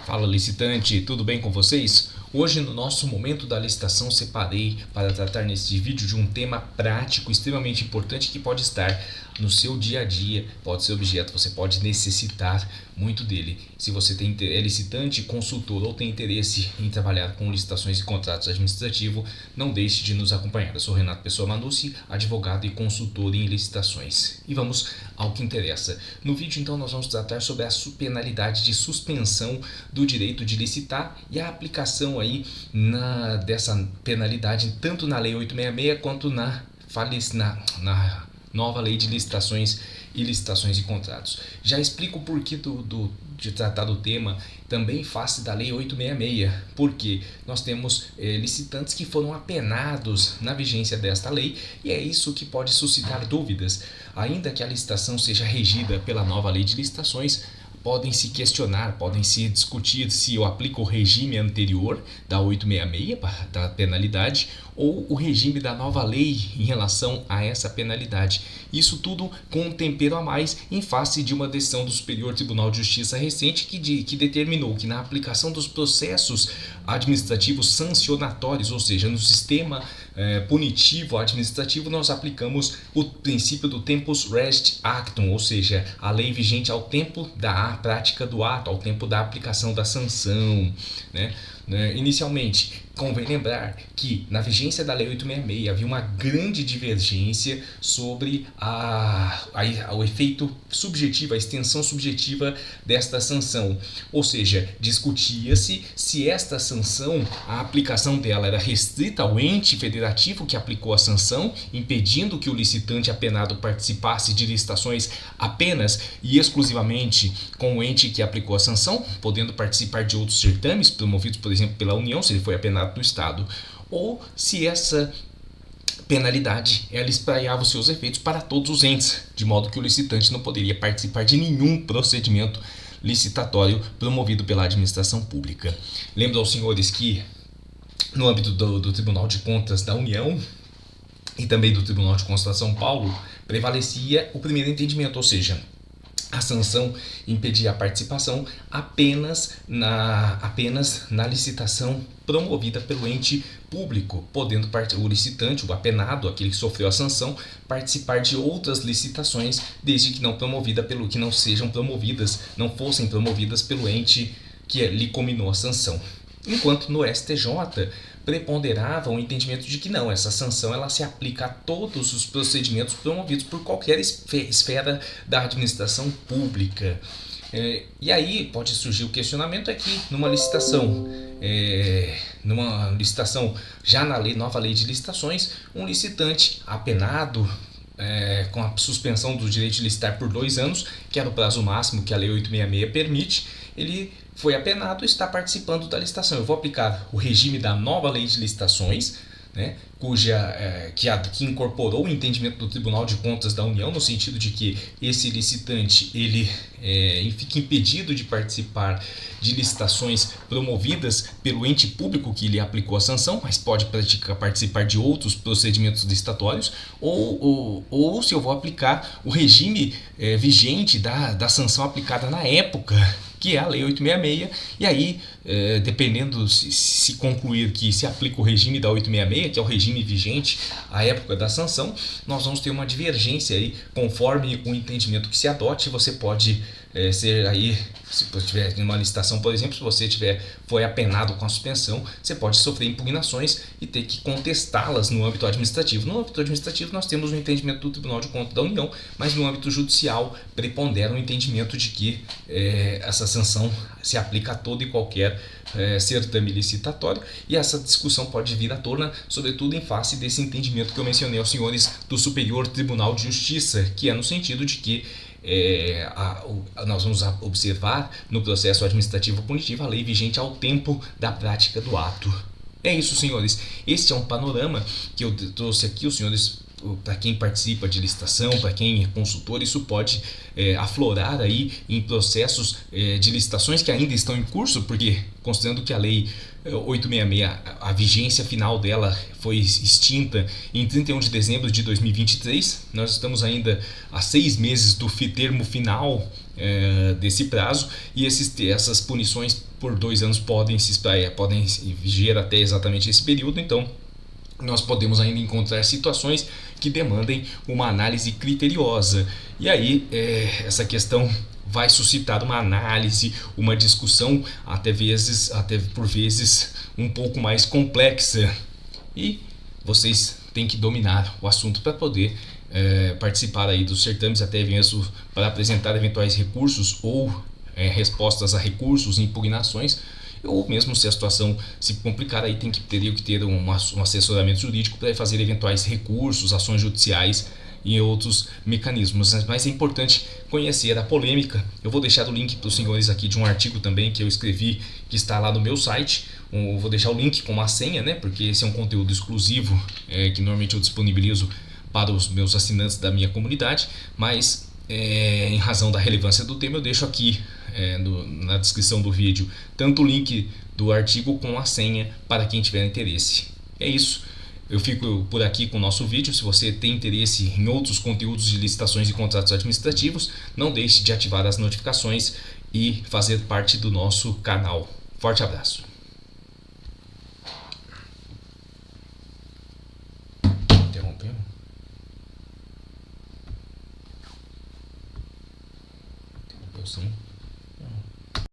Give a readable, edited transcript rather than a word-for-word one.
Fala licitante, tudo bem com vocês? Hoje no nosso momento da licitação separei para tratar neste vídeo de um tema prático extremamente importante que pode estar no seu dia a dia, pode ser objeto, você pode necessitar muito dele. Se você é licitante, consultor ou tem interesse em trabalhar com licitações e contratos administrativos, não deixe de nos acompanhar. Eu sou Renato Pessoa Manucci, advogado e consultor em licitações. E vamos ao que interessa. No vídeo então nós vamos tratar sobre a penalidade de suspensão do direito de licitar e a aplicação aí dessa penalidade tanto na Lei 866 quanto na nova Lei de Licitações e Contratos. Já explico o porquê de tratar do tema também face da Lei 866, porque nós temos licitantes que foram apenados na vigência desta lei e é isso que pode suscitar dúvidas. Ainda que a licitação seja regida pela nova Lei de Licitações, podem se questionar, podem se discutir se eu aplico o regime anterior da 866, da penalidade, ou o regime da nova lei em relação a essa penalidade. Isso tudo com um tempero a mais em face de uma decisão do Superior Tribunal de Justiça recente que determinou que na aplicação dos processos administrativos sancionatórios, ou seja, no sistema punitivo administrativo, nós aplicamos o princípio do tempus regit actum, ou seja, a lei vigente ao tempo da prática do ato, ao tempo da aplicação da sanção, né? Inicialmente, convém lembrar que na vigência da Lei 866 havia uma grande divergência sobre o efeito subjetivo, a extensão subjetiva desta sanção. Ou seja, discutia-se se esta sanção, a aplicação dela era restrita ao ente federativo que aplicou a sanção, impedindo que o licitante apenado participasse de licitações apenas e exclusivamente com o ente que aplicou a sanção, podendo participar de outros certames promovidos, por exemplo, pela União, se ele foi apenado no Estado, ou se essa penalidade ela espraiava os seus efeitos para todos os entes, de modo que o licitante não poderia participar de nenhum procedimento licitatório promovido pela administração pública. Lembro aos senhores que no âmbito do Tribunal de Contas da União e também do Tribunal de Contas de São Paulo prevalecia o primeiro entendimento, ou seja, a sanção impedia a participação apenas na licitação promovida pelo ente público, podendo o licitante, o apenado, aquele que sofreu a sanção, participar de outras licitações, desde que não fossem promovidas pelo ente que lhe cominou a sanção. Enquanto no STJ preponderava o entendimento de que não, essa sanção ela se aplica a todos os procedimentos promovidos por qualquer esfera da administração pública. E aí pode surgir o questionamento aqui numa licitação já na nova lei de licitações, um licitante apenado com a suspensão do direito de licitar por 2 anos, que era o prazo máximo que a Lei 866 permite, ele foi apenado e está participando da licitação. Eu vou aplicar o regime da nova Lei de Licitações, né, que incorporou o entendimento do Tribunal de Contas da União, no sentido de que esse licitante ele fica impedido de participar de licitações promovidas pelo ente público que lhe aplicou a sanção, mas pode participar de outros procedimentos licitatórios, ou se eu vou aplicar o regime vigente da sanção aplicada na época, que é a Lei 866, e aí, dependendo se concluir que se aplica o regime da 866, que é o regime vigente à época da sanção, nós vamos ter uma divergência aí, conforme o entendimento que se adote. Você pode ser aí, se você tiver numa licitação, por exemplo, se você foi apenado com a suspensão, você pode sofrer impugnações e ter que contestá-las no âmbito administrativo. No âmbito administrativo nós temos o entendimento do Tribunal de Contas da União, mas no âmbito judicial prepondera o entendimento de que essa sanção se aplica a todo e qualquer certame licitatório, e essa discussão pode vir à tona, sobretudo em face desse entendimento que eu mencionei aos senhores do Superior Tribunal de Justiça, que é no sentido de que nós vamos observar no processo administrativo punitivo a lei vigente ao tempo da prática do ato. É isso, senhores. Este é um panorama que eu trouxe aqui, os senhores, para quem participa de licitação, para quem é consultor, isso pode aflorar aí em processos de licitações que ainda estão em curso, porque considerando que a lei 866, a vigência final dela foi extinta em 31 de dezembro de 2023, nós estamos ainda a 6 meses do termo final desse prazo, e essas punições por 2 anos podem viger até exatamente esse período. Então nós podemos ainda encontrar situações que demandem uma análise criteriosa, e aí essa questão vai suscitar uma análise, uma discussão até por vezes um pouco mais complexa, e vocês têm que dominar o assunto para poder participar aí dos certames, até mesmo para apresentar eventuais recursos ou respostas a recursos, impugnações, ou mesmo se a situação se complicar, aí teria que ter um assessoramento jurídico para fazer eventuais recursos, ações judiciais e outros mecanismos. Mas é importante conhecer a polêmica. Eu vou deixar o link para os senhores aqui de um artigo também que eu escrevi, que está lá no meu site. Vou deixar o link com a senha, né? Porque esse é um conteúdo exclusivo que normalmente eu disponibilizo para os meus assinantes da minha comunidade, mas em razão da relevância do tema, eu deixo aqui na descrição do vídeo tanto o link do artigo com a senha para quem tiver interesse. É isso. Eu fico por aqui com o nosso vídeo. Se você tem interesse em outros conteúdos de licitações e contratos administrativos, não deixe de ativar as notificações e fazer parte do nosso canal. Forte abraço. Interrompeu? Interrompeu sim.